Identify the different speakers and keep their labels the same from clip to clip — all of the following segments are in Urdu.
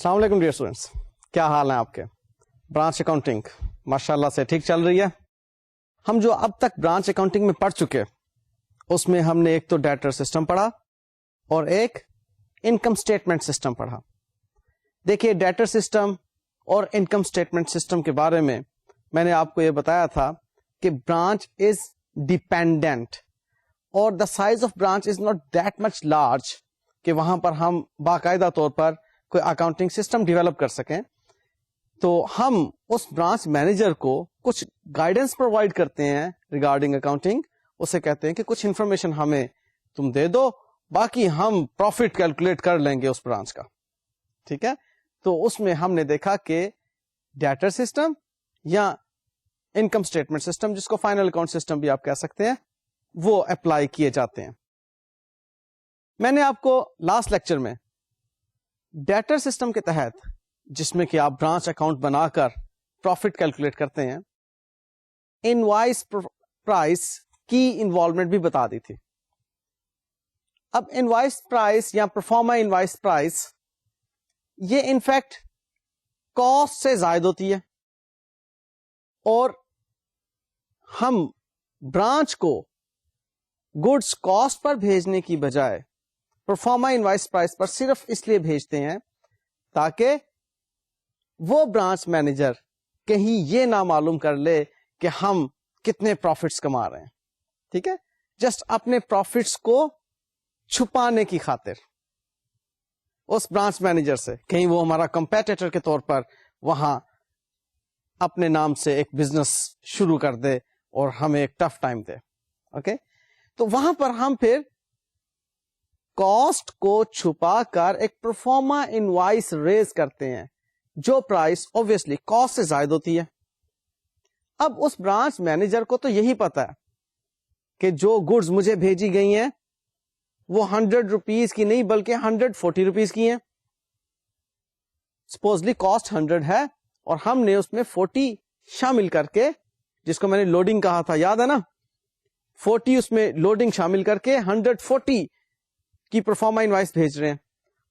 Speaker 1: السلام علیکم ڈیئر اسٹوڈینٹس، کیا حال ہیں آپ کے؟ برانچ اکاؤنٹنگ ماشاءاللہ سے ٹھیک چل رہی ہے. ہم جو اب تک برانچ اکاؤنٹنگ میں پڑھ چکے اس میں ہم نے ایک تو ڈیٹر سسٹم پڑھا اور ایک انکم اسٹیٹمنٹ سسٹم پڑھا. دیکھیے ڈیٹر سسٹم اور انکم اسٹیٹمنٹ سسٹم کے بارے میں نے آپ کو یہ بتایا تھا کہ برانچ از ڈیپینڈنٹ اور the size of branch is not that much large کہ وہاں پر ہم باقاعدہ طور پر کوئی اکاؤنٹنگ سسٹم ڈیولپ کر سکیں. تو ہم اس برانچ مینیجر کو کچھ گائیڈنس پرووائڈ کرتے ہیں ریگارڈنگ اکاؤنٹنگ. اسے کہتے ہیں کہ کچھ انفارمیشن ہمیں تم دے دو، باقی ہم پروفٹ کیلکولیٹ کر لیں گے اس برانچ کا. ٹھیک ہے، تو اس میں ہم نے دیکھا کہ ڈیٹر سسٹم یا انکم اسٹیٹمنٹ سسٹم، جس کو فائنل اکاؤنٹ سسٹم بھی آپ کہہ سکتے ہیں، وہ اپلائی کیے جاتے ہیں. میں نے آپ کو لاسٹ لیکچر میں ڈیٹر سسٹم کے تحت، جس میں کہ آپ برانچ اکاؤنٹ بنا کر پروفٹ کیلکولیٹ کرتے ہیں، انوائس پرائس کی انوالومنٹ بھی بتا دی تھی. اب انوائس پرائس یا پرفارما انوائس پرائس یہ انفیکٹ کاسٹ سے زائد ہوتی ہے اور ہم برانچ کو گڈس کاسٹ پر بھیجنے کی بجائے پرفارما انوائس پرائس پر صرف اس لیے بھیجتے ہیں تاکہ وہ برانچ مینیجر کہیں یہ نہ معلوم کر لے کہ ہم کتنے پروفٹس کما رہے ہیں. ٹھیک ہے، جسٹ اپنے پروفٹس کو چھپانے کی خاطر اس برانچ مینیجر سے، کہیں وہ ہمارا کمپیٹیٹر کے طور پر وہاں اپنے نام سے ایک بزنس شروع کر دے اور ہمیں ایک ٹف ٹائم دے. اوکے، تو وہاں پر ہم پھر کاسٹ کو چھپا کر ایک پرفارما انوائس ریز کرتے ہیں جو پرائس obviously کاسٹ سے زائد ہوتی ہے. اب اس برانچ مینیجر کو تو یہی پتا ہے کہ جو گڈز مجھے بھیجی گئی ہیں وہ 100 روپیز کی نہیں بلکہ 140 روپیز کی ہیں. سپوزلی کاسٹ 100 ہے اور ہم نے اس میں 40 شامل کر کے، جس کو میں نے لوڈنگ کہا تھا، یاد ہے نا، 40 اس میں لوڈنگ شامل کر کے 140 کی پرفارما انوائس بھیج رہے ہیں.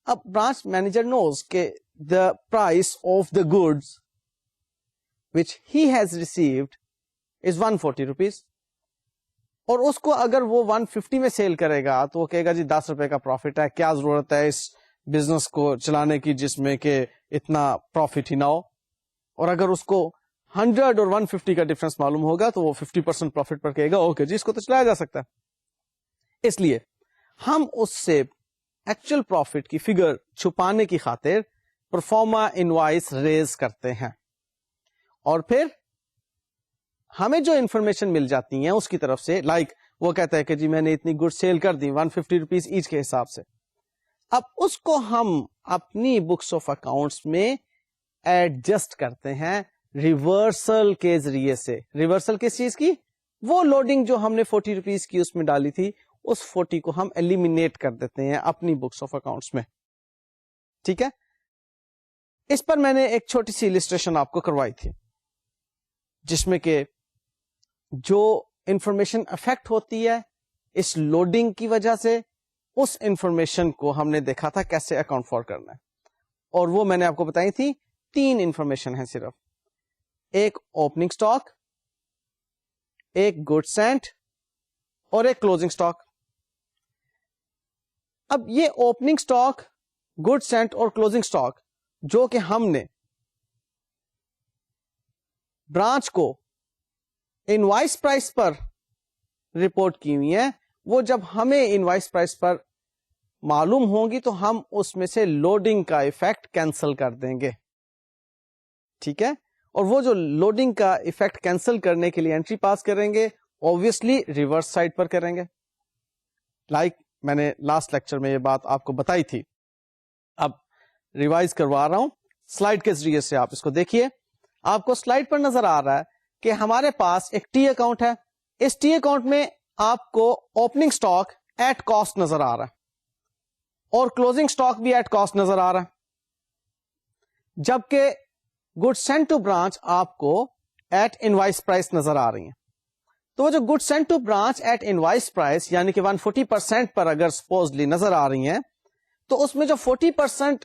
Speaker 1: اب برانچ مینیجر نوز کہ the price of the goods which he has received is 140 rupees اور اس کو اگر وہ 150 میں سیل کرے گا تو وہ کہے گا جی 10 روپے کا پروفٹ ہے، کیا ضرورت ہے اس بزنس کو چلانے کی جس میں کہ اتنا پروفٹ ہی نہ ہو. اور اگر اس کو 100 اور 150 کا ڈفرنس معلوم ہوگا تو وہ 50% پروفٹ پر کہے گا اوکے جی اس کو تو چلایا جا سکتا ہے. اس لیے ہم اس سے ایکچوئل پروفٹ کی فگر چھپانے کی خاطر پرفارما انوائس ریز کرتے ہیں اور پھر ہمیں جو انفارمیشن مل جاتی ہیں اس کی طرف سے، لائک وہ کہتا ہے کہ جی میں نے اتنی گڈ سیل کر دی 150 روپیز ایچ کے حساب سے. اب اس کو ہم اپنی بکس آف اکاؤنٹس میں ایڈجسٹ کرتے ہیں ریورسل کے ذریعے سے. ریورسل کس چیز کی؟ وہ لوڈنگ جو ہم نے 40 روپیز کی اس میں ڈالی تھی، اس 40 کو ہم ایلیمینیٹ کر دیتے ہیں اپنی بکس آف اکاؤنٹس میں. ٹھیک ہے، اس پر میں نے ایک چھوٹی سی السٹریشن آپ کو کروائی تھی جس میں کہ جو انفارمیشن افیکٹ ہوتی ہے اس لوڈنگ کی وجہ سے، اس انفارمیشن کو ہم نے دیکھا تھا کیسے اکاؤنٹ فار کرنا ہے. اور وہ میں نے آپ کو بتائی تھی 3 انفارمیشن ہیں صرف، ایک اوپننگ سٹاک، ایک گڈ سینٹ اور ایک کلوزنگ سٹاک. اب یہ اوپننگ سٹاک، گڈ سینٹ اور کلوزنگ سٹاک جو کہ ہم نے برانچ کو انوائس پرائس پر رپورٹ کی ہوئی ہے، وہ جب ہمیں انوائس پرائس پر معلوم ہوگی تو ہم اس میں سے لوڈنگ کا ایفیکٹ کینسل کر دیں گے. ٹھیک ہے، اور وہ جو لوڈنگ کا ایفیکٹ کینسل کرنے کے لیے انٹری پاس کریں گے obviously ریورس سائڈ پر کریں گے. لائک میں نے لاسٹ لیکچر میں یہ بات آپ کو بتائی تھی. اب ریوائز کروا رہا ہوں سلائڈ کے ذریعے سے، آپ اس کو دیکھیے. آپ کو سلائڈ پر نظر آ رہا ہے کہ ہمارے پاس ایک ٹی اکاؤنٹ ہے. اس ٹی اکاؤنٹ میں آپ کو اوپننگ سٹاک ایٹ کاسٹ نظر آ رہا ہے اور کلوزنگ سٹاک بھی ایٹ کاسٹ نظر آ رہا ہے، جبکہ گڈ سینٹ ٹو برانچ آپ کو ایٹ انوائس پرائس نظر آ رہی ہیں. تو وہ جو good sent to branch at invoice price یعنی کہ 140% پر اگر سپوزلی نظر آ رہی ہیں، تو اس میں جو 40%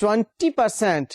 Speaker 1: 20%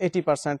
Speaker 1: 80%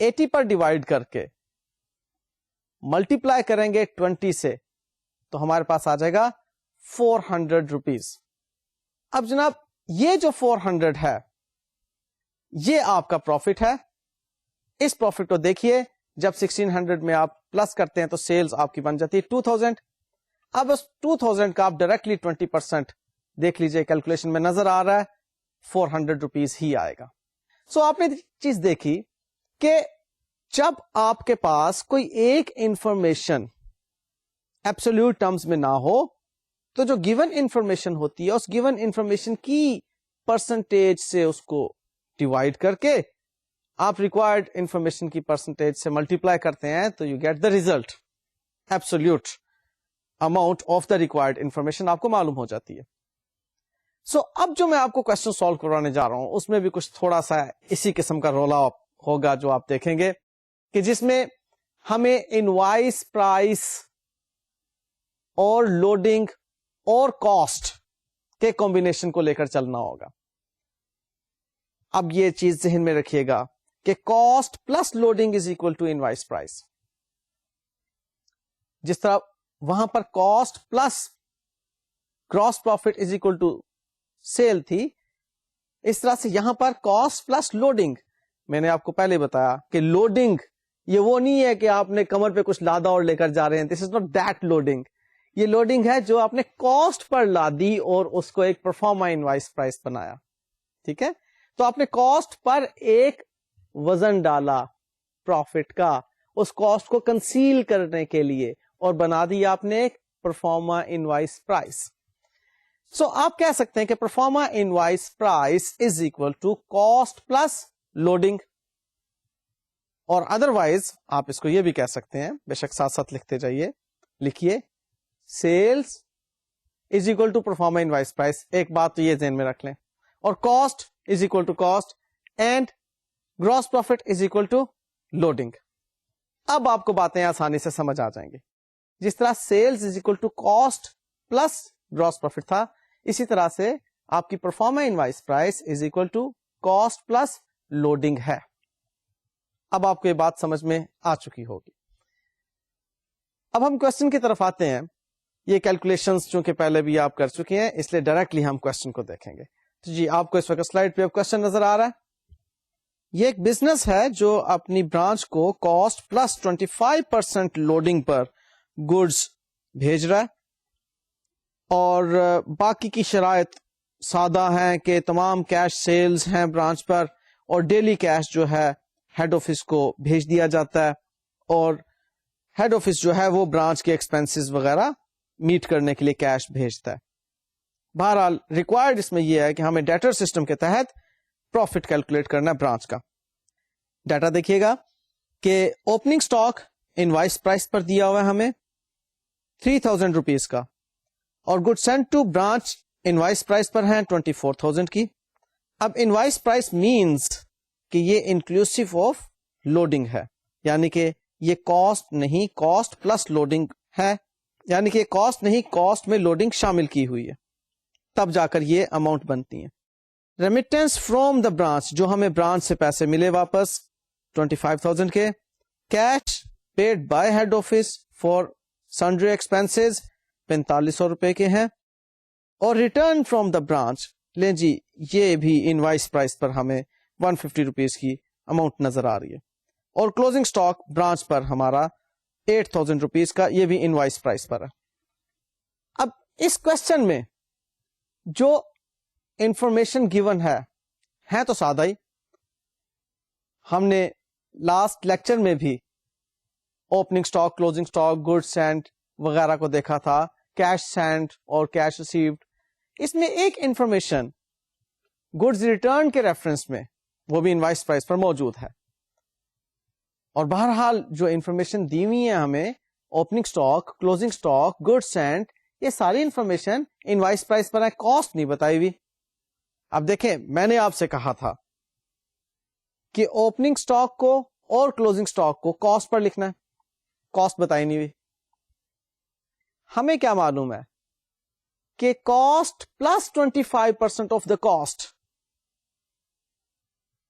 Speaker 1: 80 پر ڈیوائڈ کر کے ملٹیپلائی کریں گے 20 سے تو ہمارے پاس آ جائے گا 400 روپیز. اب جناب یہ جو 400 ہے یہ آپ کا پروفٹ ہے. اس پروفٹ کو دیکھیے جب 1600 میں آپ پلس کرتے ہیں تو سیلز آپ کی بن جاتی ہے 2000. اب اس 2000 کا آپ ڈائریکٹلی 20% دیکھ لیجئے, کیلکولیشن میں نظر آ رہا ہے 400 روپیز ہی آئے گا. سو آپ نے چیز دیکھی کہ جب آپ کے پاس کوئی ایک انفارمیشن ایبسولوٹ ٹرمز میں نہ ہو تو جو گیون انفارمیشن ہوتی ہے اس گیون انفارمیشن کی پرسنٹیج سے اس کو ڈیوائڈ کر کے آپ ریکوائرڈ انفارمیشن کی پرسنٹیج سے ملٹیپلائی کرتے ہیں تو you get the result. Absolute amount of the required information آپ کو معلوم ہو جاتی ہے. سو اب جو میں آپ کو کوشچن سالو کروانے جا رہا ہوں اس میں بھی کچھ تھوڑا سا اسی قسم کا رولا ہوگا جو آپ دیکھیں گے کہ جس میں ہمیں انوائس پرائس اور لوڈنگ اور کاسٹ کے کمبینیشن کو لے کر چلنا ہوگا. اب یہ چیز ذہن میں رکھیے گا کہ cost plus loading is equal to invoice price. جس طرح وہاں پر cost plus gross profit is equal to sale تھی, اس طرح سے یہاں پر کاسٹ پلس لوڈنگ. میں نے آپ کو پہلے بتایا کہ لوڈنگ یہ وہ نہیں ہے کہ آپ نے کمر پہ کچھ لادا اور لے کر جا رہے ہیں. دس از ناٹ دیٹ لوڈنگ. یہ لوڈنگ ہے جو آپ نے کاسٹ پر لادی اور اس کو ایک پرفارما انوائس پرائس بنایا. ٹھیک ہے, تو آپ نے کاسٹ پر ایک وزن ڈالا پروفٹ کا اس کاسٹ کو کنسیل کرنے کے لیے اور بنا دی آپ نے ایک پرفارما انوائس پرائس. سو آپ کہہ سکتے ہیں کہ proforma invoice price is equal to cost plus loading. اور ادروائز آپ اس کو یہ بھی کہہ سکتے ہیں, بے شک ساتھ ساتھ لکھتے جائیے, لکھیے sales is equal to proforma invoice price. ایک بات تو یہ ذہن میں رکھ لیں. اور cost is equal to cost and gross profit is equal to loading. اب آپ کو باتیں آسانی سے سمجھ آ جائیں گی. جس طرح sales is equal to cost plus gross profit تھا, اسی طرح سے آپ کی proforma invoice price is equal to cost plus loading ہے. اب آپ کو یہ بات سمجھ میں آ چکی ہوگی. اب ہم کوشچن کی طرف آتے ہیں. یہ کیلکولیشنز چونکہ پہلے بھی آپ کر چکے ہیں اس لیے ڈائریکٹلی ہم کوشچن کو دیکھیں گے. تو جی آپ کو اس وقت سلائڈ پہ کوشچن نظر آ رہا ہے. یہ ایک بزنس ہے جو اپنی برانچ کو کاسٹ پلس 25% لوڈنگ پر گڈز بھیج رہا ہے اور باقی کی شرائط سادہ ہیں کہ تمام کیش سیلز ہیں برانچ پر اور ڈیلی کیش جو ہے ہیڈ آفس کو بھیج دیا جاتا ہے اور ہیڈ آفس جو ہے وہ برانچ کے ایکسپینسز وغیرہ میٹ کرنے کے لیے کیش بھیجتا ہے. بہرحال ریکوائرڈ اس میں یہ ہے کہ ہمیں ڈیٹر سسٹم کے تحت پروفٹ کیلکولیٹ کرنا ہے برانچ کا. ڈیٹا دیکھیے گا کہ اوپننگ سٹاک انوائس پرائس پر دیا ہوا ہے ہمیں 3000 روپیز کا اور good send to branch invoice price پر ہیں 24,000 کی. اب انوائس پرائس مینز کہ یہ انکلوسیو آف لوڈنگ ہے, یعنی کہ یہ کاسٹ نہیں, کاسٹ پلس لوڈنگ ہے, یعنی کہ کاسٹ نہیں, کاسٹ میں لوڈنگ شامل کی ہوئی ہے, تب جا کر یہ اماؤنٹ بنتی ہے. ریمیٹنس فروم دا برانچ جو ہمیں برانچ سے پیسے ملے واپس 25,000 کے. Cash paid by head office for sundry expenses 4500 روپے کے ہیں اور ریٹرن فروم دا برانچ لیں جی یہ بھی انوائس پرائس پر ہمیں 150 روپیز کی اماؤنٹ نظر آ رہی ہے اور کلوزنگ سٹاک برانچ پر ہمارا 8,000 روپیز کا, یہ بھی انوائس پرائس پر ہے. اب اس کوشچن میں جو انفارمیشن گیون ہے تو سادہ ہی. ہم نے لاسٹ لیکچر میں بھی opening stock, closing stock, good send وغیرہ کو دیکھا تھا, کیش سینڈ اور کیش ریسیوڈ. اس میں ایک انفارمیشن گڈز ریٹرن کے ریفرنس میں وہ بھی انوائس پرائس پر موجود ہے. اور بہرحال جو انفارمیشن دی ہوئی ہے ہمیں opening stock, closing stock, good send, یہ ساری انفارمیشن انوائس پرائس پر ہے, کاسٹ نہیں بتائی ہوئی. اب دیکھیں میں نے آپ سے کہا تھا کہ اوپننگ سٹاک کو اور کلوزنگ سٹاک کو کاسٹ پر لکھنا ہے, کاسٹ بتائی نہیں ہوئی. ہمیں کیا معلوم ہے کہ cost plus 25% of the cost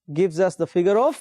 Speaker 1: gives us the figure of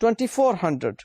Speaker 1: 2400.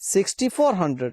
Speaker 1: 6400.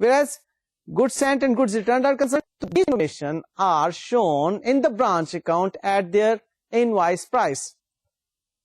Speaker 1: Whereas goods sent and goods returned are concerned, these information are shown in the branch account at their invoice price.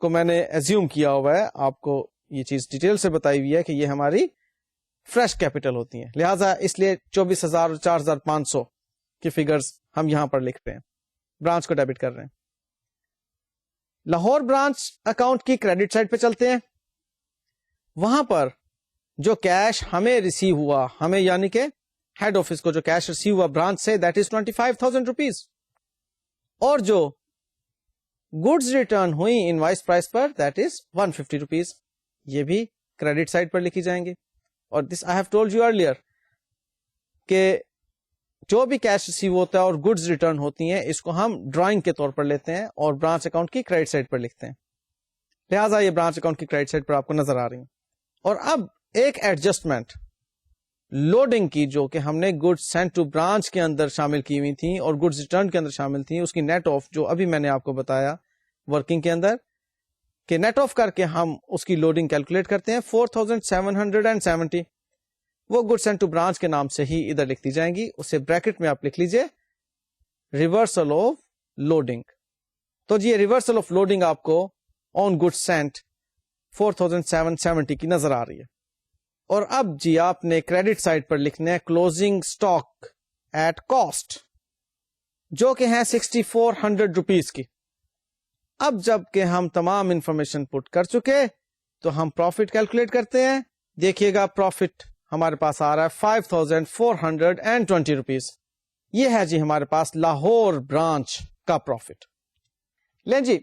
Speaker 1: کو میں نے ایزیوم کیا ہوا ہے, آپ کو یہ چیز ڈیٹیل سے بتائی ہوئی ہے کہ یہ ہماری فریش کیپٹل ہوتی ہیں, لہٰذا اس لیے 24,000 اور 4,500 کی فگرز ہم یہاں پر لکھ رہے ہیں, برانچ کو ڈیبٹ کر رہے ہیں. لاہور برانچ اکاؤنٹ کی کریڈٹ سائڈ پہ چلتے ہیں. وہاں پر جو کیش ہمیں ریسیو ہوا, ہمیں یعنی کہ ہیڈ آفس کو جو کیش ریسیو ہوا برانچ سے, دیٹ از 25,000 روپیز, اور جو گڈز ریٹرن ہوئی انوائس پرائس پر, دیٹ از 150 روپیز, یہ بھی کریڈٹ سائڈ پر لکھی جائیں گے. اور this I have told you earlier کہ جو بھی کیش ریسیو ہوتا ہے اور گڈز ریٹرن ہوتی ہیں, اس کو ہم ڈرائنگ کے طور پر لیتے ہیں اور برانچ اکاؤنٹ کی کریڈٹ سائڈ پر لکھتے ہیں. لہٰذا یہ برانچ اکاؤنٹ کی کریڈٹ سائڈ پر آپ کو نظر آ رہی ہیں. اور اب ایک ایڈجسٹمنٹ لوڈنگ کی, جو کہ ہم نے گڈز سینٹ ٹو برانچ کے اندر شامل کی ہوئی تھیں اور گڈز ریٹرن کے اندر شامل تھیں, اس کی نیٹ آف جو ابھی میں نے آپ کو بتایا ورکنگ کے اندر کہ نیٹ آف کر کے ہم اس کی لوڈنگ کیلکولیٹ کرتے ہیں 4,770. وہ گڈ سینٹ ٹو برانچ کے نام سے ہی ادھر لکھ دی جائیں گی, اسے بریکٹ میں آپ لکھ لیجئے ریورسل آف لوڈنگ. تو جی ریورسل آف لوڈنگ آپ کو آن گڈ سینٹ 4,770 کی نظر آ رہی ہے. اور اب جی آپ نے کریڈٹ سائڈ پر لکھنا ہے کلوزنگ اسٹاک ایٹ کاسٹ, جو کہ ہیں 6,400 روپیز کی. اب جب کہ ہم تمام انفارمیشن پٹ کر چکے تو ہم پروفٹ کیلکولیٹ کرتے ہیں. دیکھیے گا پروفٹ ہمارے پاس آ رہا ہے 5,420 روپیز. یہ ہے جی ہمارے پاس لاہور برانچ کا پروفٹ. لیں جی,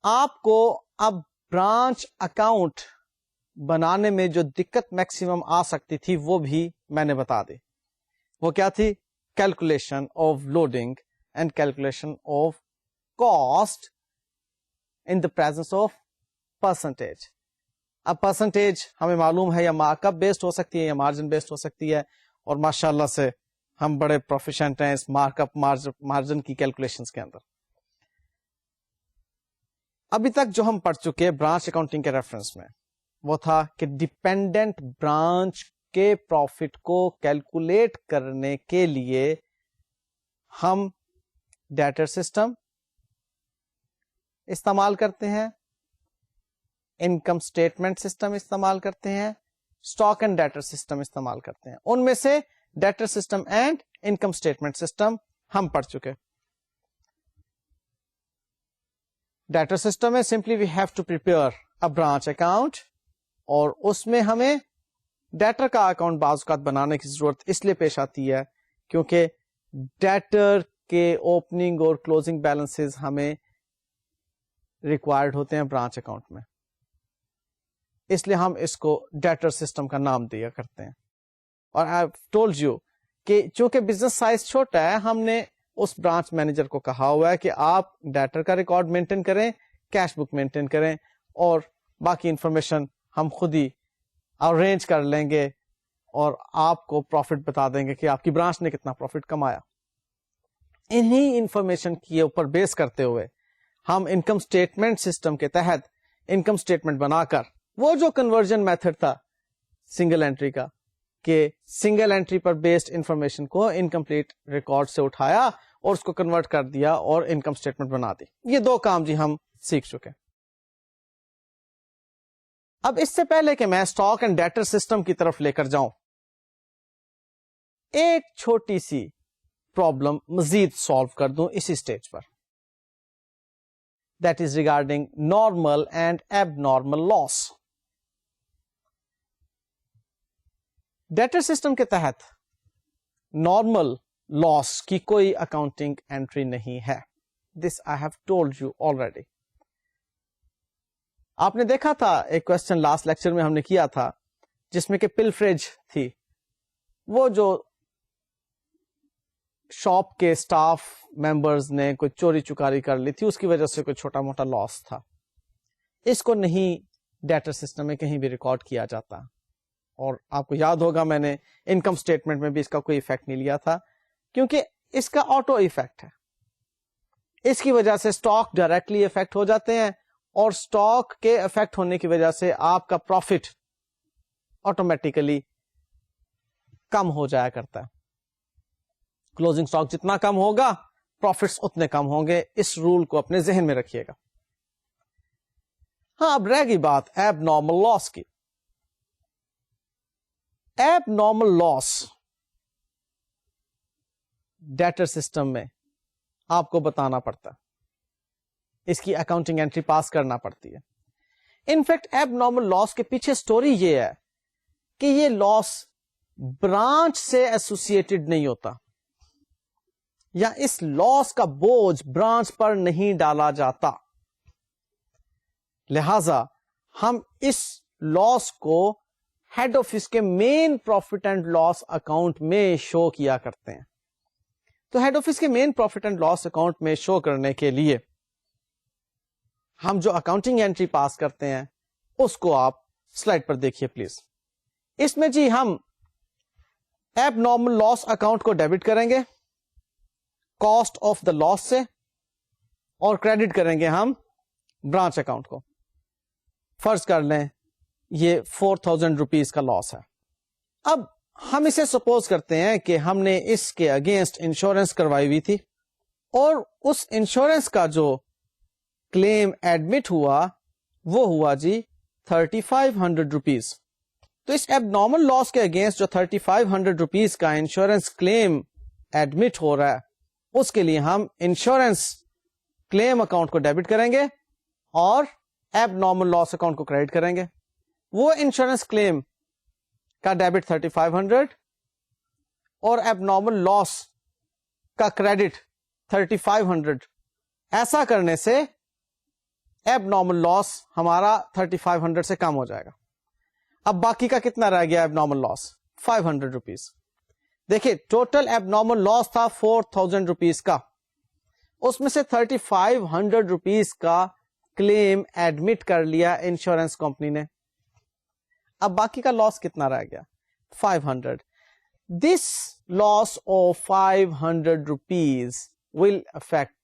Speaker 1: آپ کو اب برانچ اکاؤنٹ بنانے میں جو دقت میکسیمم آ سکتی تھی وہ بھی میں نے بتا دی. وہ کیا تھی؟ Calculation of loading and calculation of cost in the presence of percentage. اب پرسنٹیج ہمیں معلوم ہے یا مارک اپ بیسڈ ہو سکتی ہے یا مارجن بیسڈ ہو سکتی ہے, اور ماشاءاللہ سے ہم بڑے پروفیشنٹ ہیں اس مارک اپ مارجن کی کیلکولیشنز کے اندر. ابھی تک جو ہم پڑھ چکے برانچ اکاؤنٹنگ کے ریفرنس میں وہ تھا کہ ڈیپینڈنٹ برانچ کے پروفٹ کو کیلکولیٹ کرنے کے لیے ہم ڈیٹر سسٹم استعمال کرتے ہیں, انکم اسٹیٹمنٹ سسٹم استعمال کرتے ہیں, اسٹاک اینڈ ڈیٹر سسٹم استعمال کرتے ہیں. ان میں سے debtor system and income statement system ہم پڑھ چکے. ڈیٹر سسٹم ہے simply we have to prepare a branch account, اور اس میں ہمیں ڈیٹر کا اکاؤنٹ بعض اوقات بنانے کی ضرورت اس لیے پیش آتی ہے کیونکہ ڈیٹر کے اوپننگ اور کلوزنگ بیلنسز ہمیں ریکوائرڈ ہوتے ہیں برانچ اکاؤنٹ میں, اس لیے ہم اس کو ڈیٹر سسٹم کا نام دیا کرتے ہیں. اور آئی ٹولڈ یو کہ چونکہ بزنس سائز چھوٹا ہے, ہم نے اس برانچ مینیجر کو کہا ہوا ہے کہ آپ ڈیٹر کا ریکارڈ مینٹین کریں, کیش بک مینٹین کریں, اور باقی انفارمیشن ہم خود ہی ارینج کر لیں گے اور آپ کو پروفٹ بتا دیں گے کہ آپ کی برانچ نے کتنا پروفٹ کمایا. انہی انفارمیشن کے اوپر بیس کرتے ہوئے ہم انکم اسٹیٹمنٹ سسٹم کے تحت انکم اسٹیٹمنٹ بنا کر وہ جو کنورژن میتھڈ تھا سنگل انٹری کا, کہ سنگل انٹری پر بیسڈ انفارمیشن کو انکمپلیٹ ریکارڈ سے اٹھایا اور اس کو کنورٹ کر دیا اور انکم اسٹیٹمنٹ بنا دی. یہ دو کام جی ہم سیکھ چکے. اب اس سے پہلے کہ میں اسٹاک اینڈ ڈیٹر سسٹم کی طرف لے کر جاؤں, ایک چھوٹی سی پرابلم مزید سالو کر دوں اسی اسٹیج پر, that is regarding normal and abnormal loss. Debtor system کے تحت نارمل لاس کی کوئی اکاؤنٹنگ انٹری نہیں ہے. This I have told you already. آپ نے دیکھا تھا ایک کوشچن لاسٹ لیکچر میں ہم نے کیا تھا جس میں کہ پلفریج تھی, وہ جو شاپ کے سٹاف ممبرز نے کوئی چوری چکاری کر لی تھی, اس کی وجہ سے کوئی چھوٹا موٹا لاس تھا. اس کو نہیں ڈیٹر سسٹم میں کہیں بھی ریکارڈ کیا جاتا, اور آپ کو یاد ہوگا میں نے انکم اسٹیٹمنٹ میں بھی اس کا کوئی ایفیکٹ نہیں لیا تھا کیونکہ اس کا آٹو ایفیکٹ ہے. اس کی وجہ سے سٹاک ڈائریکٹلی افیکٹ ہو جاتے ہیں, اور سٹاک کے افیکٹ ہونے کی وجہ سے آپ کا پروفٹ آٹومیٹیکلی کم ہو جایا کرتا ہے. کلوزنگ سٹاک جتنا کم ہوگا پروفٹس اتنے کم ہوں گے. اس رول کو اپنے ذہن میں رکھیے گا. ہاں اب رہ گئی بات ایب نارمل لاس کی. ایب نارمل لاس ڈیٹر سسٹم میں آپ کو بتانا پڑتا ہے, اس کی اکاؤنٹنگ انٹری پاس کرنا پڑتی ہے. انفیکٹ ایب نارمل لاس کے پیچھے سٹوری یہ ہے کہ یہ لاس برانچ سے ایسوسیٹڈ نہیں ہوتا, یا اس لاس کا بوجھ برانچ پر نہیں ڈالا جاتا. لہذا ہم اس لاس کو ہیڈ آفس کے مین پروفٹ اینڈ لاس اکاؤنٹ میں شو کیا کرتے ہیں. تو ہیڈ آفس کے مین پروفٹ اینڈ لاس اکاؤنٹ میں شو کرنے کے لیے ہم جو اکاؤنٹنگ انٹری پاس کرتے ہیں اس کو آپ سلائڈ پر دیکھیے پلیز. اس میں جی ہم ایب نارمل لاس اکاؤنٹ کو ڈیبٹ کریں گے کاسٹ آف دا لاس سے, اور کریڈٹ کریں گے ہم برانچ اکاؤنٹ کو. فرض کر لیں یہ 4000 روپیز کا لاس ہے. اب ہم اسے سپوز کرتے ہیں کہ ہم نے اس کے اگینسٹ انشورنس کروائی ہوئی تھی, اور اس انشورنس کا جو کلیم ایڈمٹ ہوا وہ ہوا جی 3500 روپیز. تو اس ایب نارمل لاس کے اگینسٹ جو 3500 روپیز کا انشورنس کلیم ایڈمٹ ہو رہا ہے اس کے لیے ہم انشورنس کلیم اکاؤنٹ کو ڈیبٹ کریں گے اور ایب نارمل لاس اکاؤنٹ کو کریڈٹ کریں گے. وہ انشورنس کلیم کا ڈیبٹ 3500 اور ایب نارمل لاس کا کریڈٹ 3500. ایسا کرنے سے ایب نارمل لاس ہمارا 3500 سے کم ہو جائے گا. اب باقی کا کتنا رہ گیا ایب نارمل لاس 500 روپیز. دیکھیے ٹوٹل ایب نارمل لاس تھا 4000 روپیز کا, اس میں سے 3500 روپیز کا کلیم ایڈمٹ کر لیا انشورنس کمپنی نے. اب باقی کا لاس کتنا رہ گیا 500. This loss of 500 rupees will affect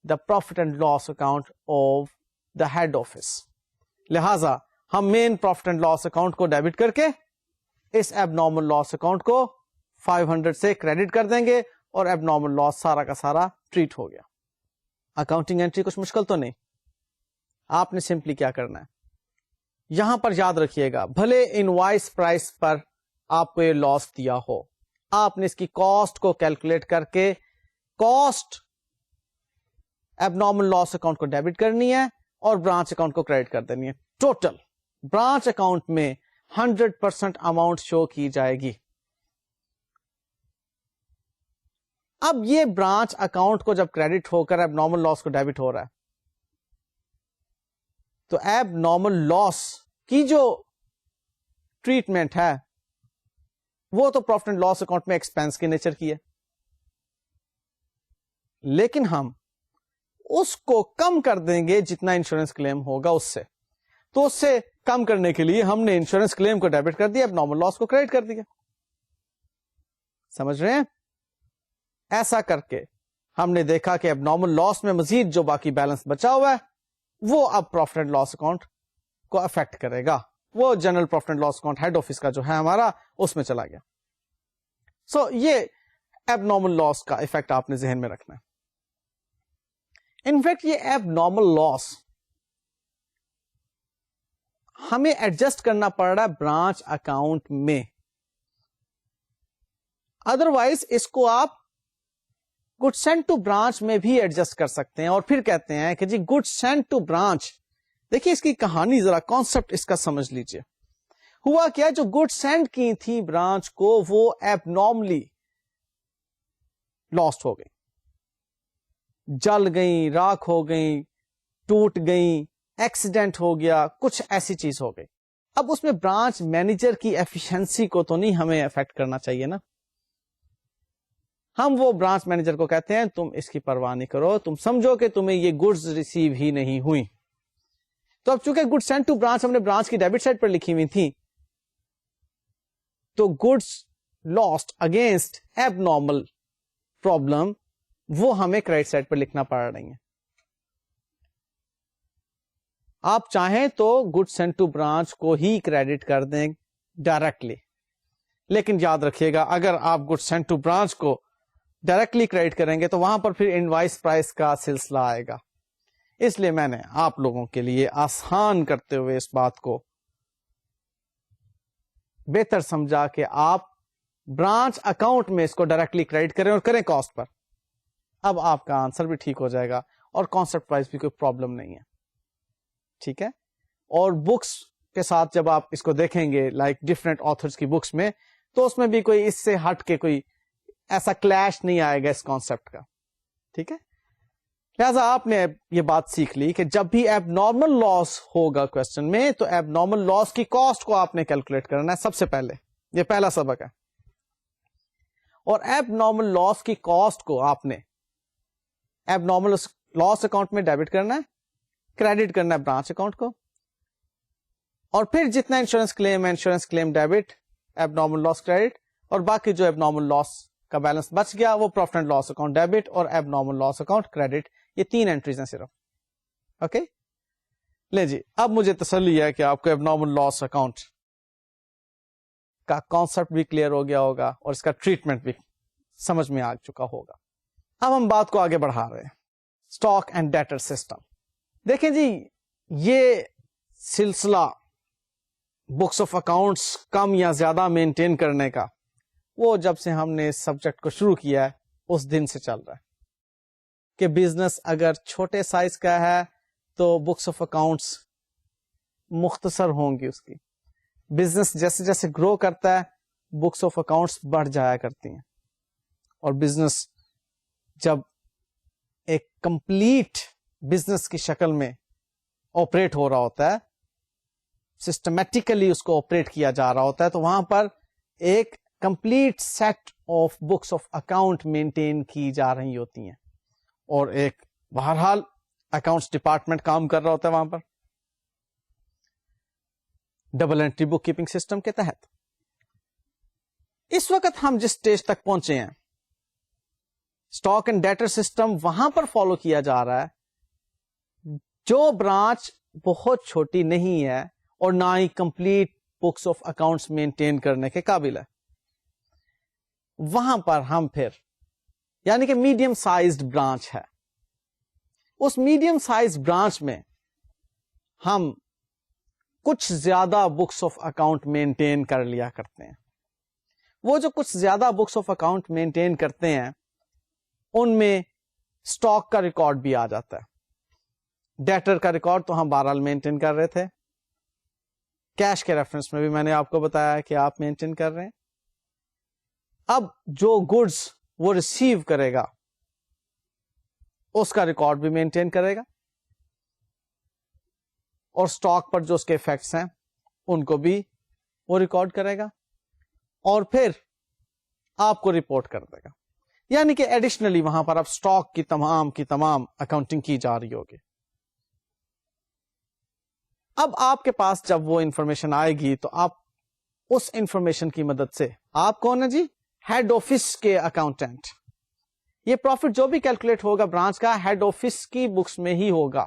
Speaker 1: the profit and loss account of the head office. لہذا ہم main profit and loss account کو ڈیبٹ کر کے اس ایب نارمل لاس اکاؤنٹ کو 500 سے کریڈٹ کر دیں گے اور ایب نارمل لاس سارا کا سارا ٹریٹ ہو گیا. اکاؤنٹنگ انٹری کچھ مشکل تو نہیں, آپ نے سمپلی کیا کرنا ہے یہاں پر یاد رکھیے گا, بھلے انوائس پرائس پر آپ کو یہ لاس دیا ہو, آپ نے اس کی کاسٹ کو کیلکولیٹ کر کے کاسٹ ایب نارمل لاس اکاؤنٹ کو ڈیبٹ کرنی ہے اور برانچ اکاؤنٹ کو کریڈٹ کر دینی ہے. ٹوٹل برانچ اکاؤنٹ میں 100% اماؤنٹ شو کی جائے گی. اب یہ برانچ اکاؤنٹ کو جب کریڈٹ ہو کر ایب نارمل لاس کو ڈیبٹ ہو رہا ہے تو ایب نارمل لاس کی جو ٹریٹمنٹ ہے وہ تو پروفٹ اینڈ لاس اکاؤنٹ میں ایکسپینس کے نیچر کی ہے, لیکن ہم اس کو کم کر دیں گے جتنا انشورنس کلیم ہوگا اس سے. تو اس سے کم کرنے کے لیے ہم نے انشورنس کلیم کو ڈیبٹ کر دیا, اب نارمل لاس کو کریڈٹ کر دیا. سمجھ رہے ہیں؟ ایسا کر کے ہم نے دیکھا کہ اب نارمل لاس میں مزید جو باقی بیلنس بچا ہوا ہے وہ اب پروفٹ اینڈ لاس اکاؤنٹ کو افیکٹ کرے گا. وہ general profit and loss account head office کا جو ہے ہمارا اس میں چلا گیا. سو یہ ایب نارمل لاس کا افیکٹ آپ نے ذہن میں رکھنا ہے. انفیکٹ یہ ایب نارمل لاس ہمیں ایڈجسٹ کرنا پڑ رہا ہے برانچ اکاؤنٹ میں, ادروائز اس کو آپ گڈ سینڈ ٹو برانچ میں بھی ایڈجسٹ کر سکتے ہیں. اور پھر کہتے ہیں کہ جی گڈ سینڈ ٹو برانچ, دیکھیے اس کی کہانی ذرا کانسیپٹ اس کا سمجھ لیجئے. ہوا کیا, جو گڈ سینڈ کی تھی برانچ کو وہ ایب نارملی لاسٹ ہو گئی, جل گئی, راکھ ہو گئی, ٹوٹ گئی, ایکسیڈنٹ ہو گیا, کچھ ایسی چیز ہو گئی. اب اس میں برانچ مینیجر کی ایفیشنسی کو تو نہیں ہمیں افیکٹ کرنا چاہیے نا. ہم وہ برانچ مینیجر کو کہتے ہیں تم اس کی پرواہ نہیں کرو, تم سمجھو کہ تمہیں یہ گڈز ریسیو ہی نہیں ہوئی. تو اب چونکہ گڈ سینڈ ٹو برانچ ہم نے برانچ کی ڈیبٹ سائڈ پر لکھی ہوئی تھی, تو goods lost against abnormal problem وہ ہمیں کریڈٹ سائڈ پر لکھنا پڑ رہی ہے. آپ چاہیں تو گڈ سینڈ ٹو برانچ کو ہی کریڈٹ کر دیں ڈائریکٹلی, لیکن یاد رکھیے گا اگر آپ گڈ سینڈ ٹو برانچ کو ڈائریکٹلی کریڈٹ کریں گے تو وہاں پر پھر انوائس پرائس کا سلسلہ آئے گا. اس لیے میں نے آپ لوگوں کے لیے آسان کرتے ہوئے اس بات کو بہتر سمجھا کہ آپ برانچ اکاؤنٹ میں اس کو ڈائریکٹلی کریڈٹ کریں اور کریں کاسٹ پر. اب آپ کا آنسر بھی ٹھیک ہو جائے گا اور کانسیپٹ وائز بھی کوئی پرابلم نہیں ہے. ٹھیک ہے. اور بکس کے ساتھ جب آپ اس کو دیکھیں گے لائک ڈفرینٹ آتھرز کی بکس میں, تو اس میں بھی کوئی اس سے ہٹ کے کوئی ایسا کلیش نہیں آئے گا اس کانسیپٹ کا. ٹھیک ہے. لہذا آپ نے یہ بات سیکھ لی کہ جب بھی ایب نارمل لاس ہوگا کوشچن میں, تو ایب نارمل لاس کی کاسٹ کو آپ نے کیلکولیٹ کرنا ہے سب سے پہلے. یہ پہلا سبق ہے. اور ایب نارمل لاس کی کاسٹ کو آپ نے ایب نارمل لاس اکاؤنٹ میں ڈیبٹ کرنا ہے, کریڈٹ کرنا ہے برانچ اکاؤنٹ کو, اور پھر جتنا انشورنس کلیم ڈیبٹ, ایب نارمل لاس کریڈٹ, اور باقی جو ایب نارمل لاس کا بیلنس بچ گیا وہ profit and loss account debit اور abnormal loss account credit. یہ 3 انٹریز ہیں صرف. اوکے. لے جی, اب مجھے تسلی ہے کہ آپ کو ایب نارمل لاس اکاؤنٹ کا کانسیپٹ بھی کلیئر ہو گیا ہوگا اور اس کا ٹریٹمنٹ بھی سمجھ میں آ چکا ہوگا. اب ہم بات کو آگے بڑھا رہے ہیں, اسٹاک اینڈ ڈیٹر سسٹم. دیکھیں جی, یہ سلسلہ بکس آف اکاؤنٹس کم یا زیادہ مینٹین کرنے کا, وہ جب سے ہم نے اس سبجیکٹ کو شروع کیا ہے اس دن سے چل رہا ہے کہ بزنس اگر چھوٹے سائز کا ہے تو بکس آف اکاؤنٹس مختصر ہوں گی اس کی. بزنس جیسے جیسے گرو کرتا ہے بکس آف اکاؤنٹس بڑھ جایا کرتی ہیں, اور بزنس جب ایک کمپلیٹ بزنس کی شکل میں آپریٹ ہو رہا ہوتا ہے, سسٹمیٹیکلی اس کو آپریٹ کیا جا رہا ہوتا ہے, تو وہاں پر ایک complete set of books of account maintain کی جا رہی ہوتی ہیں, اور ایک بہرحال اکاؤنٹس ڈپارٹمنٹ کام کر رہا ہوتا ہے وہاں پر ڈبل انٹری بک کیپنگ سسٹم کے تحت. اس وقت ہم جس اسٹیج تک پہنچے ہیں, اسٹاک اینڈ ڈیٹر سسٹم وہاں پر فالو کیا جا رہا ہے جو برانچ بہت چھوٹی نہیں ہے اور نہ ہی complete books of accounts maintain کرنے کے قابل ہے. وہاں پر ہم پھر یعنی کہ میڈیم سائزڈ برانچ ہے, اس میڈیم سائز برانچ میں ہم کچھ زیادہ بکس آف اکاؤنٹ مینٹین کر لیا کرتے ہیں. وہ جو کچھ زیادہ بکس آف اکاؤنٹ مینٹین کرتے ہیں ان میں اسٹاک کا ریکارڈ بھی آ جاتا ہے. ڈیٹر کا ریکارڈ تو ہم بہرحال مینٹین کر رہے تھے, کیش کے ریفرنس میں بھی میں نے آپ کو بتایا کہ آپ مینٹین کر رہے ہیں. اب جو گڈز وہ ریسیو کرے گا اس کا ریکارڈ بھی مینٹین کرے گا, اور اسٹاک پر جو اس کے افیکٹس ہیں ان کو بھی وہ ریکارڈ کرے گا, اور پھر آپ کو رپورٹ کر دے گا. یعنی کہ ایڈیشنلی وہاں پر اب اسٹاک کی تمام اکاؤنٹنگ کی جا رہی ہوگی. اب آپ کے پاس جب وہ انفارمیشن آئے گی تو آپ اس انفارمیشن کی مدد سے, آپ کون ہے جی, ہیڈ آفس کے اکاؤنٹنٹ, یہ پروفٹ جو بھی کیلکولیٹ ہوگا برانچ کا ہیڈ آفس کی بکس میں ہی ہوگا.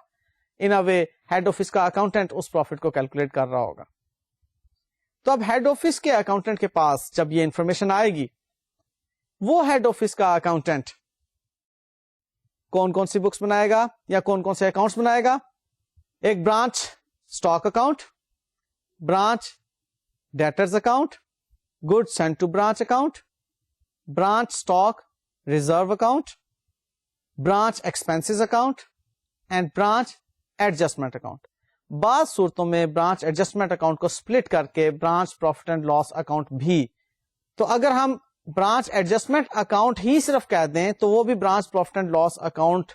Speaker 1: ان اے وے ہیڈ آفس کا اکاؤنٹنٹ اس پروفٹ کو کیلکولیٹ کر رہا ہوگا. تو اب ہیڈ آفس کے اکاؤنٹنٹ کے پاس جب یہ انفارمیشن آئے گی, وہ ہیڈ آفس کا اکاؤنٹنٹ کون کون سی بکس بنائے گا یا کون کون سے اکاؤنٹس بنائے گا. ایک branch stock account, branch debtors account, good send to branch account, branch stock reserve account, branch expenses account, and branch adjustment account. بعض صورتوں میں برانچ ایڈجسٹمنٹ اکاؤنٹ کو سپلٹ کر کے branch profit and loss account بھی. تو اگر ہم برانچ ایڈجسٹمنٹ اکاؤنٹ ہی صرف کہہ دیں تو وہ بھی branch profit and loss account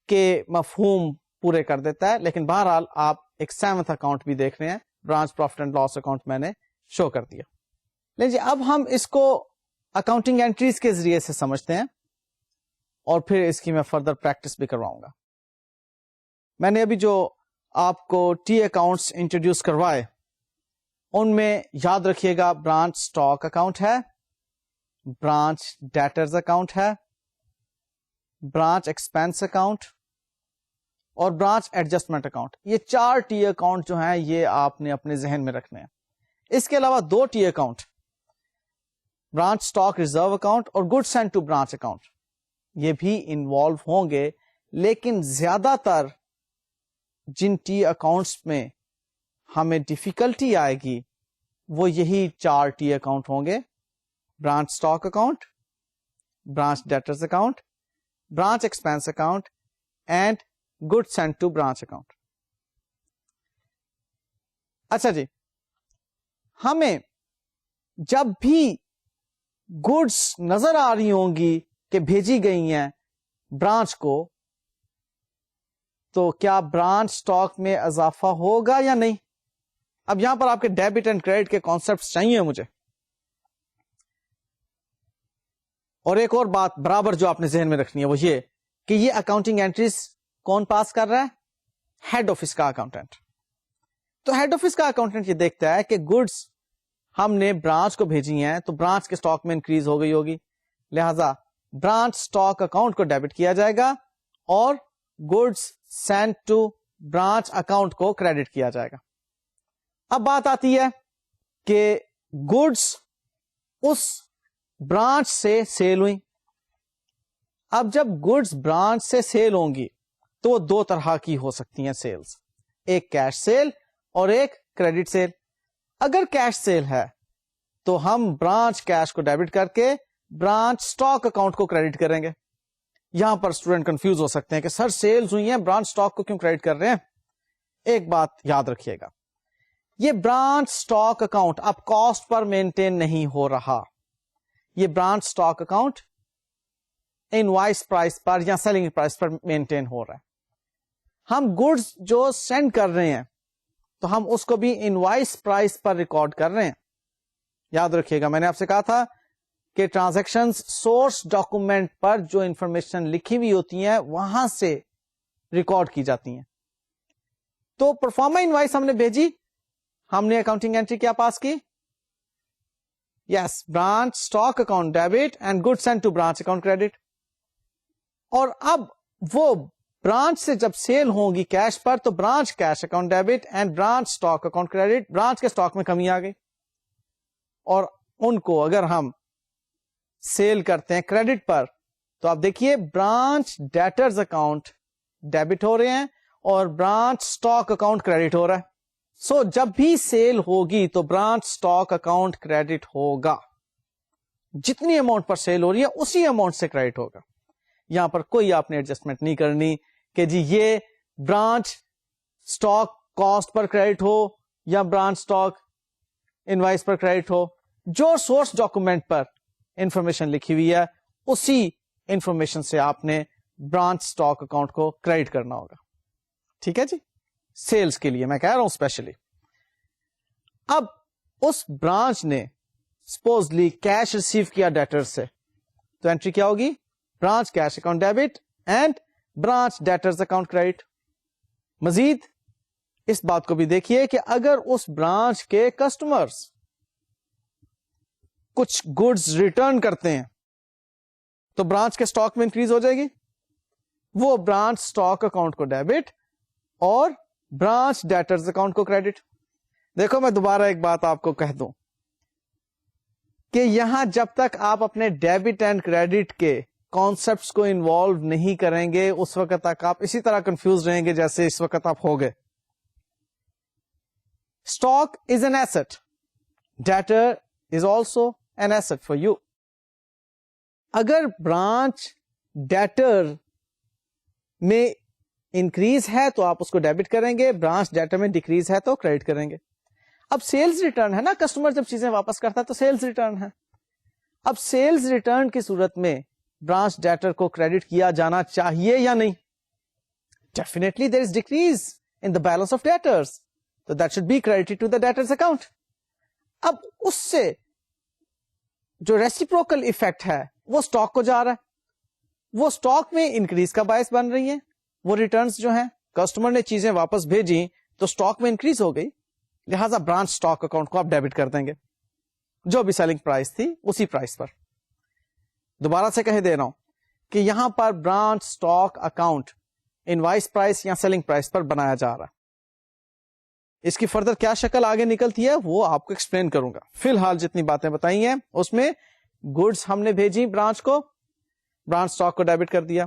Speaker 1: کے مفہوم پورے کر دیتا ہے. لیکن بہرحال آپ ایک 7th اکاؤنٹ بھی دیکھ رہے ہیں, branch profit and loss account میں نے شو کر دیا. لیکن اب ہم اس کو اکاؤنٹنگ انٹریز کے ذریعے سے سمجھتے ہیں, اور پھر اس کی میں فردر پریکٹس بھی کرواؤں گا. میں نے ابھی جو آپ کو ٹی اکاؤنٹس انٹروڈیوس کروائے ان میں یاد رکھیے گا برانچ اسٹاک اکاؤنٹ ہے, برانچ ڈیٹرز اکاؤنٹ ہے, برانچ ایکسپینس اکاؤنٹ اور برانچ ایڈجسٹمنٹ اکاؤنٹ. یہ 4 ٹی اکاؤنٹ جو ہیں یہ آپ نے اپنے ذہن میں رکھنے ہیں. اس کے علاوہ 2 T account, branch stock reserve account اور good send to branch account, یہ بھی انوالو ہوں گے لیکن زیادہ تر جن ٹی اکاؤنٹس میں ہمیں ڈیفیکلٹی آئے گی وہ یہی 4 ٹی اکاؤنٹ ہوں گے: branch stock account, branch debtors account, branch expense account and good sent to branch account. اچھا جی، ہمیں جب بھی گڈس نظر آ رہی ہوں گی کہ بھیجی گئی ہیں برانچ کو، تو کیا برانچ اسٹاک میں اضافہ ہوگا یا نہیں؟ اب یہاں پر آپ کے ڈیبٹ اینڈ کریڈٹ کے کانسیپٹ چاہیے مجھے. اور ایک اور بات برابر جو آپ نے ذہن میں رکھنی ہے وہ یہ کہ یہ اکاؤنٹنگ انٹریز کون پاس کر رہا ہے؟ ہیڈ آفس کا اکاؤنٹنٹ. تو ہیڈ آفس کا اکاؤنٹنٹ یہ دیکھتا ہے کہ گڈس ہم نے برانچ کو بھیجی ہیں تو برانچ کے اسٹاک میں انکریز ہو گئی ہوگی، لہذا برانچ اسٹاک اکاؤنٹ کو ڈیبٹ کیا جائے گا اور goods send to branch account کو کریڈٹ کیا جائے گا. اب بات آتی ہے کہ گڈس اس برانچ سے سیل ہوئی. اب جب گڈس برانچ سے سیل ہوں گی تو وہ 2 طرح کی ہو سکتی ہیں سیلز، ایک کیش سیل اور ایک کریڈٹ سیل. اگر کیش سیل ہے تو ہم برانچ کیش کو ڈیبٹ کر کے برانچ اسٹاک اکاؤنٹ کو کریڈٹ کریں گے. یہاں پر اسٹوڈنٹ کنفیوز ہو سکتے ہیں کہ سر سیلز ہوئی ہیں برانچ اسٹاک کو کیوں کریڈٹ کر رہے ہیں؟ ایک بات یاد رکھیے گا، یہ برانچ اسٹاک اکاؤنٹ اب کاسٹ پر مینٹین نہیں ہو رہا. یہ branch stock account invoice price پر یا سیلنگ پرائس پر مینٹین ہو رہا ہے. ہم گڈس جو سینڈ کر رہے ہیں تو ہم اس کو بھی انوائس پرائس پر ریکارڈ کر رہے ہیں. یاد رکھیے گا، میں نے آپ سے کہا تھا کہ ٹرانزیکشن سورس ڈاکومنٹ پر جو انفارمیشن لکھی ہوئی ہوتی ہیں وہاں سے ریکارڈ کی جاتی ہیں. تو پرفارما انوائس ہم نے بھیجی، ہم نے اکاؤنٹنگ انٹری کیا پاس کی؟ Yes, branch stock account debit and good send to branch account credit. اور اب وہ برانچ سے جب سیل ہوگی کیش پر تو branch cash account debit and branch stock account credit. Branch کے اسٹاک میں کمی آ گئی اور ان کو اگر ہم سیل کرتے ہیں کریڈٹ پر تو آپ دیکھیے برانچ ڈیٹرز اکاؤنٹ ڈیبٹ ہو رہے ہیں اور برانچ اسٹاک اکاؤنٹ کریڈٹ ہو رہا ہے. سو جب بھی سیل ہوگی تو برانچ اسٹاک اکاؤنٹ کریڈٹ ہوگا. جتنی اماؤنٹ پر سیل ہو رہی ہے اسی اماؤنٹ سے کریڈٹ ہوگا. یہاں پر کوئی آپ نے ایڈجسٹمنٹ نہیں کرنی کہ جی یہ برانچ اسٹاک کاسٹ پر کریڈٹ ہو یا برانچ اسٹاک انوائس پر کریڈٹ ہو. جو سورس ڈاکومنٹ پر انفارمیشن لکھی ہوئی ہے اسی انفارمیشن سے آپ نے برانچ اسٹاک اکاؤنٹ کو کریڈٹ کرنا ہوگا. ٹھیک ہے جی، سیلز کے لیے میں کہہ رہا ہوں اسپیشلی. اب اس برانچ نے سپوزلی کیش ریسیو کیا ڈیٹر سے تو انٹری کیا ہوگی؟ Branch cash account debit and branch debtors account credit. مزید اس بات کو بھی دیکھیے کہ اگر اس برانچ کے کسٹمرز کچھ گڈز ریٹرن کرتے ہیں تو برانچ کے اسٹاک میں انکریز ہو جائے گی. وہ برانچ اسٹاک اکاؤنٹ کو ڈیبٹ اور برانچ ڈیٹرز اکاؤنٹ کو کریڈٹ. دیکھو میں دوبارہ ایک بات آپ کو کہہ دوں کہ یہاں جب تک آپ اپنے ڈیبٹ اینڈ کریڈٹ کے کانسیپٹس کو انوالو نہیں کریں گے اس وقت تک آپ اسی طرح کنفیوز رہیں گے جیسے اس وقت آپ ہو گئے. Stock is an asset, debtor is also an asset for you. اگر برانچ ڈیٹر میں انکریز ہے تو آپ اس کو ڈیبٹ کریں گے، برانچ ڈیٹر میں ڈیکریز ہے تو کریڈٹ کریں گے. اب سیلز ریٹرن ہے نا، کسٹمر جب چیزیں واپس کرتا ہے تو سیلز ریٹرن ہے. اب سیلز ریٹرن کی صورت میں برانچ ڈیٹر کو کریڈٹ کیا جانا چاہیے یا نہیں؟ Definitely there is decrease in the balance of debtors تو that should be credited to the debtors account. اب اس سے جو ریسیپروکل ایفیکٹ ہے وہ اسٹاک کو جا رہا ہے، وہ اسٹاک میں انکریز کا باعث بن رہی ہے. وہ ریٹرنز جو ہیں کسٹمر نے چیزیں واپس بھیجی تو اسٹاک میں انکریز ہو گئی، لہذا برانچ اسٹاک اکاؤنٹ کو آپ ڈیبٹ کر دیں گے جو بھی سیلنگ پرائس تھی اسی پرائس پر. دوبارہ سے کہہ دے رہا ہوں کہ یہاں پر branch stock account invoice price یا سیلنگ پرائس پر بنایا جا رہا ہے. اس کی فردر کیا شکل آگے نکلتی ہے وہ آپ کو ایکسپلین کروں گا. فی الحال جتنی باتیں بتائی ہیں اس میں گڈس ہم نے بھیجی برانچ کو، برانچ اسٹاک کو ڈیبٹ کر دیا.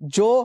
Speaker 1: جو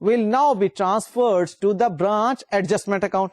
Speaker 1: will now be transferred to the branch adjustment account.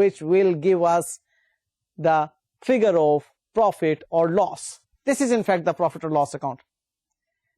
Speaker 1: which will give us the figure of profit or loss. This is in fact the profit or loss account.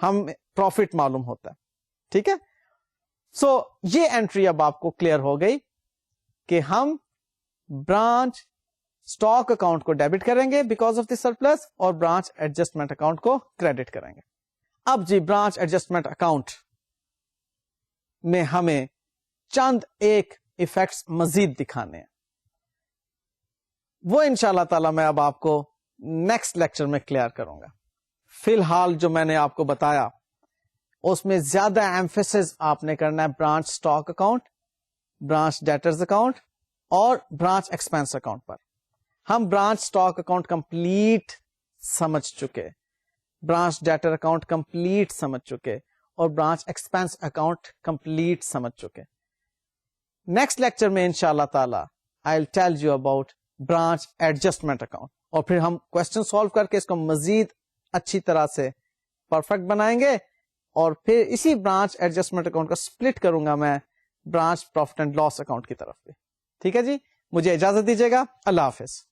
Speaker 1: ہم پروفٹ معلوم ہوتا ہے. ٹھیک ہے, سو یہ انٹری اب آپ کو کلیئر ہو گئی کہ ہم برانچ اسٹاک اکاؤنٹ کو ڈیبٹ کریں گے بیکاز آف دی سرپلس, اور برانچ ایڈجسٹمنٹ اکاؤنٹ کو کریڈٹ کریں گے. اب جی برانچ ایڈجسٹمنٹ اکاؤنٹ میں ہمیں چند ایک ایفیکٹس مزید دکھانے ہیں, وہ انشاءاللہ تعالی میں اب آپ کو نیکسٹ لیکچر میں کلیئر کروں گا. فی الحال جو میں نے آپ کو بتایا اس میں زیادہ ایمفیسس آپ نے کرنا ہے branch stock account, branch debtors account اور برانچ ایکسپینس اکاؤنٹ پر. ہم برانچ اسٹاک اکاؤنٹ کمپلیٹ سمجھ چکے, برانچ ڈیٹر اکاؤنٹ کمپلیٹ سمجھ چکے, اور برانچ ایکسپینس اکاؤنٹ کمپلیٹ سمجھ چکے. نیکسٹ لیکچر میں انشاءاللہ تعالی I will tell you about branch adjustment account, اور پھر ہم کوشچن سالو کر کے اس کو مزید اچھی طرح سے پرفیکٹ بنائیں گے, اور پھر اسی برانچ ایڈجسٹمنٹ اکاؤنٹ کا سپلٹ کروں گا میں branch profit and loss account کی طرف بھی. ٹھیک ہے جی, مجھے اجازت دیجیے گا. اللہ حافظ.